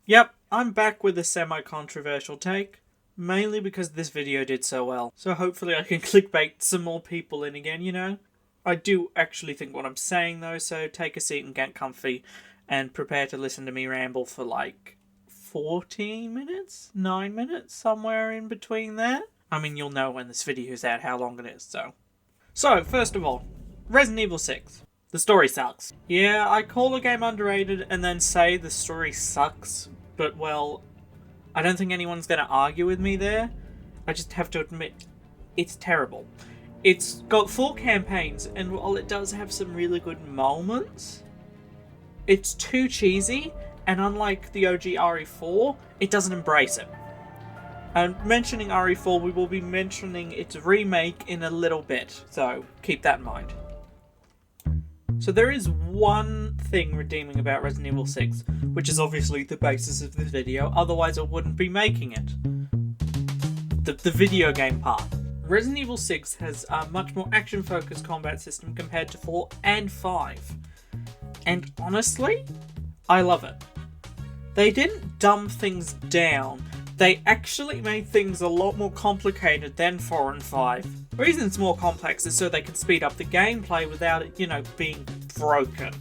Yep, I'm back with a semi-controversial take, mainly because this video did so well. So hopefully I can clickbait some more people in again, you know? I do actually think what I'm saying though, so take a seat and get comfy and prepare to listen to me ramble for like 14 minutes? 9 minutes? Somewhere in between there? I mean, you'll know when this video is out how long it is, so. So, first of all, Resident Evil 6. The story sucks. Yeah, I call a game underrated and then say the story sucks, but well, I don't think anyone's going to argue with me there. I just have to admit, it's terrible. It's got 4 campaigns, and while it does have some really good moments, it's too cheesy, and unlike the OG RE4, it doesn't embrace it. And mentioning RE4, we will be mentioning its remake in a little bit, so keep that in mind. So there is one thing redeeming about Resident Evil 6, which is obviously the basis of this video, otherwise I wouldn't be making it. The video game part. Resident Evil 6 has a much more action-focused combat system compared to 4 and 5. And honestly, I love it. They didn't dumb things down. They actually made things a lot more complicated than 4 and 5. The reason it's more complex is so they can speed up the gameplay without it, being broken.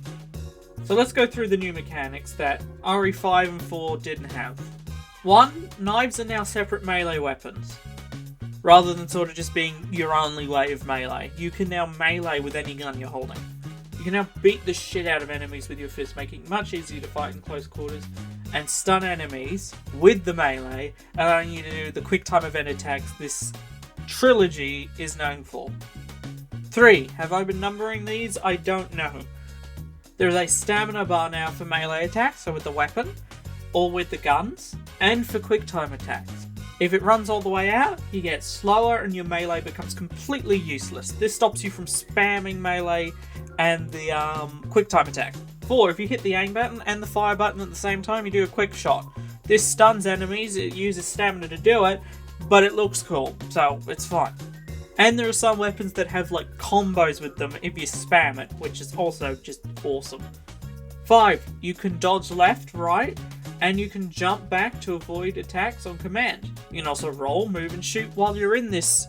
So let's go through the new mechanics that RE5 and 4 didn't have. 1. Knives are now separate melee weapons. Rather than sort of just being your only way of melee. You can now melee with any gun you're holding. You can now beat the shit out of enemies with your fist, making it much easier to fight in close quarters, and stun enemies with the melee, allowing you to do the quick time event attacks this trilogy is known for. 3. Have I been numbering these? I don't know. There's a stamina bar now for melee attacks, so with the weapon, or with the guns, and for quick time attacks. If it runs all the way out, you get slower and your melee becomes completely useless. This stops you from spamming melee and the quick time attack. 4. If you hit the aim button and the fire button at the same time, you do a quick shot. This stuns enemies, it uses stamina to do it, but it looks cool, so it's fine. And there are some weapons that have like combos with them if you spam it, which is also just awesome. 5. You can dodge left, right, and you can jump back to avoid attacks on command. You can also roll, move, and shoot while you're in this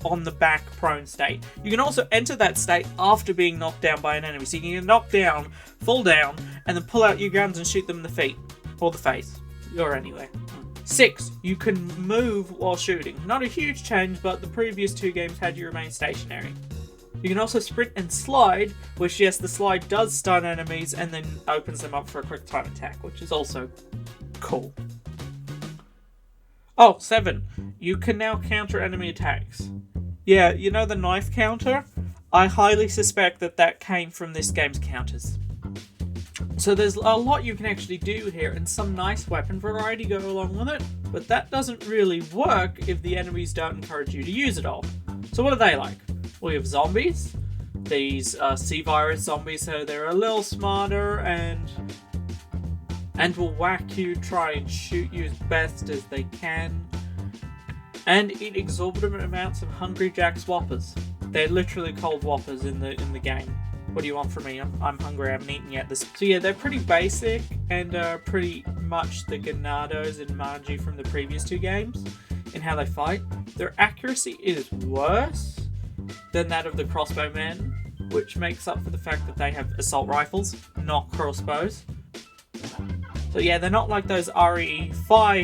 on the back prone state. You can also enter that state after being knocked down by an enemy. So you can get knocked down, fall down, and then pull out your guns and shoot them in the feet. Or the face. Or anywhere. 6. You can move while shooting. Not a huge change, but the previous 2 games had you remain stationary. You can also sprint and slide, which yes, the slide does stun enemies and then opens them up for a quick time attack, which is also cool. 7. You can now counter enemy attacks. Yeah, you know the knife counter? I highly suspect that came from this game's counters. So there's a lot you can actually do here, and some nice weapon variety go along with it, but that doesn't really work if the enemies don't encourage you to use it all. So what are they like? We have zombies. These C-virus zombies, so they're a little smarter and will whack you, try and shoot you as best as they can, and eat exorbitant amounts of Hungry Jack's Whoppers. They're literally called Whoppers in the game. What do you want from me? I'm hungry, I haven't eaten yet. So yeah, they're pretty basic and pretty much the Ganados and Margie from the previous 2 games in how they fight. Their accuracy is worse than that of the crossbowmen, which makes up for the fact that they have assault rifles, not crossbows. So yeah, they're not like those RE5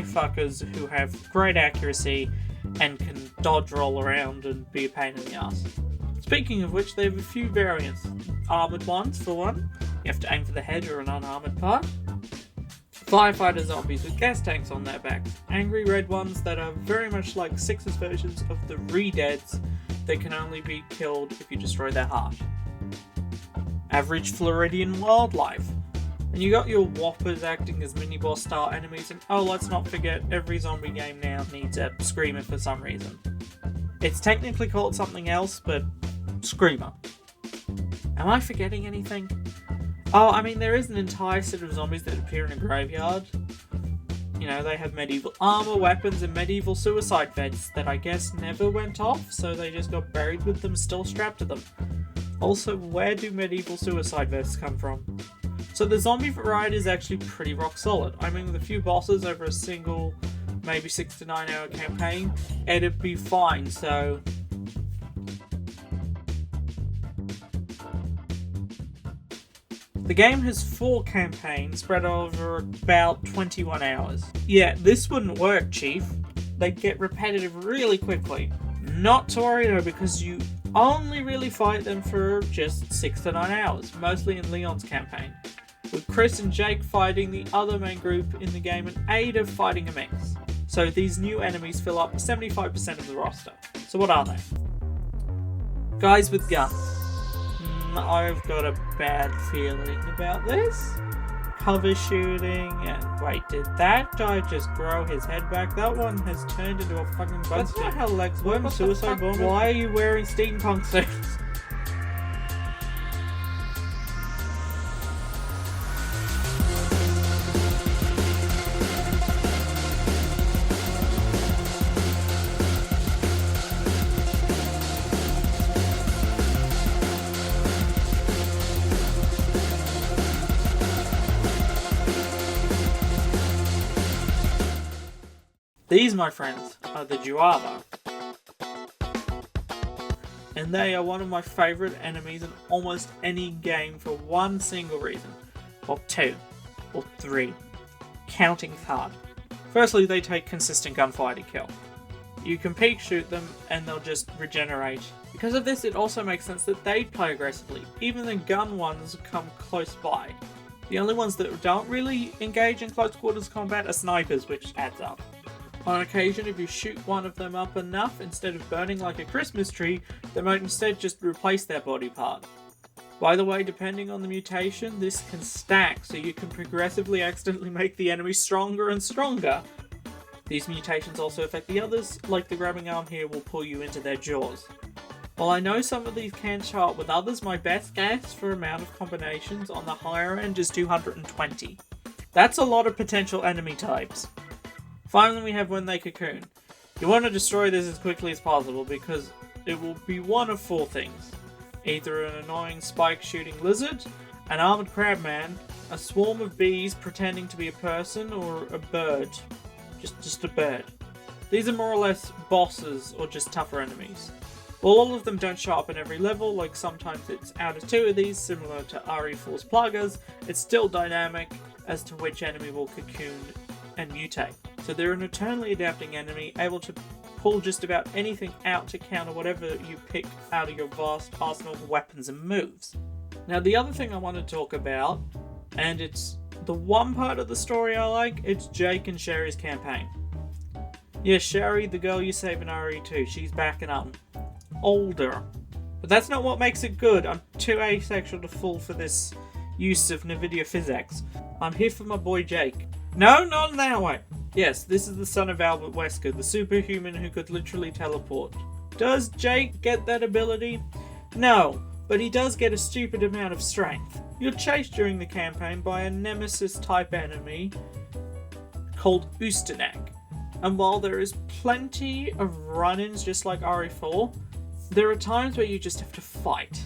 fuckers who have great accuracy and can dodge roll around and be a pain in the ass. Speaking of which, they have a few variants. Armoured ones, for one. You have to aim for the head or an unarmoured part. Firefighter zombies with gas tanks on their backs. Angry red ones that are very much like 6's versions of the Re-Deads that can only be killed if you destroy their heart. Average Floridian wildlife. And you got your Whoppers acting as mini-boss style enemies, and let's not forget, every zombie game now needs a Screamer for some reason. It's technically called something else, but Screamer. Am I forgetting anything? There is an entire set of zombies that appear in a graveyard. They have medieval armor, weapons, and medieval suicide vests that I guess never went off, so they just got buried with them still strapped to them. Also, where do medieval suicide vests come from? So So the zombie variety is actually pretty rock solid. I mean, with a few bosses over a single, maybe 6 to 9 hour campaign, it'd be fine, so... The game has 4 campaigns spread over about 21 hours. Yeah, this wouldn't work, Chief. They'd get repetitive really quickly. Not to worry though, because you only really fight them for just 6 to 9 hours, mostly in Leon's campaign, with Chris and Jake fighting the other main group in the game and Ada fighting a mix. So these new enemies fill up 75% of the roster. So what are they? Guys with guns. I've got a bad feeling about this. Cover shooting, and wait, did that guy just grow his head back? That one has turned into a fucking bug. That's not how legs work. Suicide bomber. Why are you wearing steampunk suits? These, my friends, are the Juava. And they are one of my favourite enemies in almost any game for one single reason. Or 2. Or 3. Counting's hard. Firstly, they take consistent gunfire to kill. You can peek shoot them and they'll just regenerate. Because of this, it also makes sense that they play aggressively. Even the gun ones come close by. The only ones that don't really engage in close quarters combat are snipers, which adds up. On occasion, if you shoot one of them up enough, instead of burning like a Christmas tree, they might instead just replace their body part. By the way, depending on the mutation, this can stack, so you can progressively accidentally make the enemy stronger and stronger. These mutations also affect the others, like the grabbing arm here will pull you into their jaws. While I know some of these can show up with others, my best guess for amount of combinations on the higher end is 220. That's a lot of potential enemy types. Finally, we have when they cocoon. You want to destroy this as quickly as possible because it will be one of 4 things. Either an annoying spike-shooting lizard, an armored crabman, a swarm of bees pretending to be a person, or a bird. Just a bird. These are more or less bosses or just tougher enemies. While all of them don't show up in every level, like sometimes it's out of 2 of these, similar to RE4's Plagas, it's still dynamic as to which enemy will cocoon and mutate. So they're an eternally adapting enemy, able to pull just about anything out to counter whatever you pick out of your vast arsenal of weapons and moves. Now the other thing I want to talk about, and it's the one part of the story I like, it's Jake and Sherry's campaign. Yeah, Sherry, the girl you save in RE2, she's back and up. Older. But that's not what makes it good. I'm too asexual to fall for this use of NVIDIA physics. I'm here for my boy Jake. No, not in that way. Yes, this is the son of Albert Wesker, the superhuman who could literally teleport. Does Jake get that ability? No, but he does get a stupid amount of strength. You're chased during the campaign by a nemesis-type enemy called Ustenak. And while there is plenty of run-ins just like RE4, there are times where you just have to fight.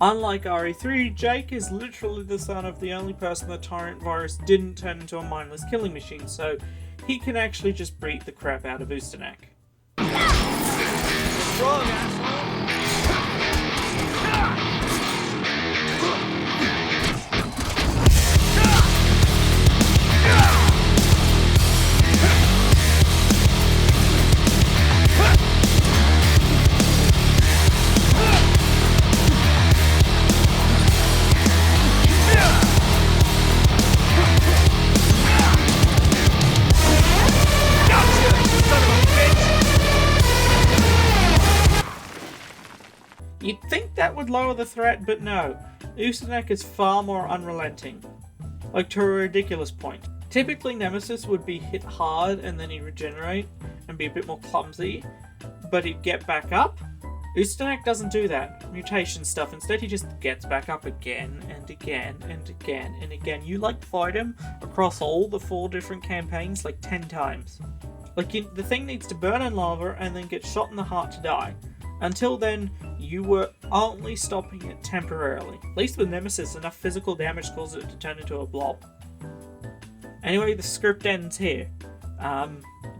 Unlike RE3, Jake is literally the son of the only person the Tyrant virus didn't turn into a mindless killing machine, so he can actually just beat the crap out of Ustenak. Wrong, asshole! You'd think that would lower the threat, but no. Ustenak is far more unrelenting. Like to a ridiculous point. Typically Nemesis would be hit hard and then he'd regenerate and be a bit more clumsy, but he'd get back up. Ustenak doesn't do that. Mutation stuff. Instead he just gets back up again and again and again and again. You like fight him across all the 4 different campaigns like 10 times. Like the thing needs to burn in lava and then get shot in the heart to die. Until then, you were only stopping it temporarily. At least with Nemesis, enough physical damage causes it to turn into a blob. Anyway, the script ends here.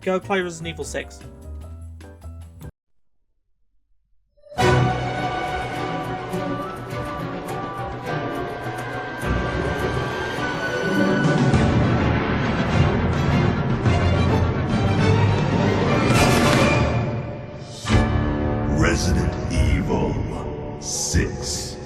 Go play Resident Evil 6.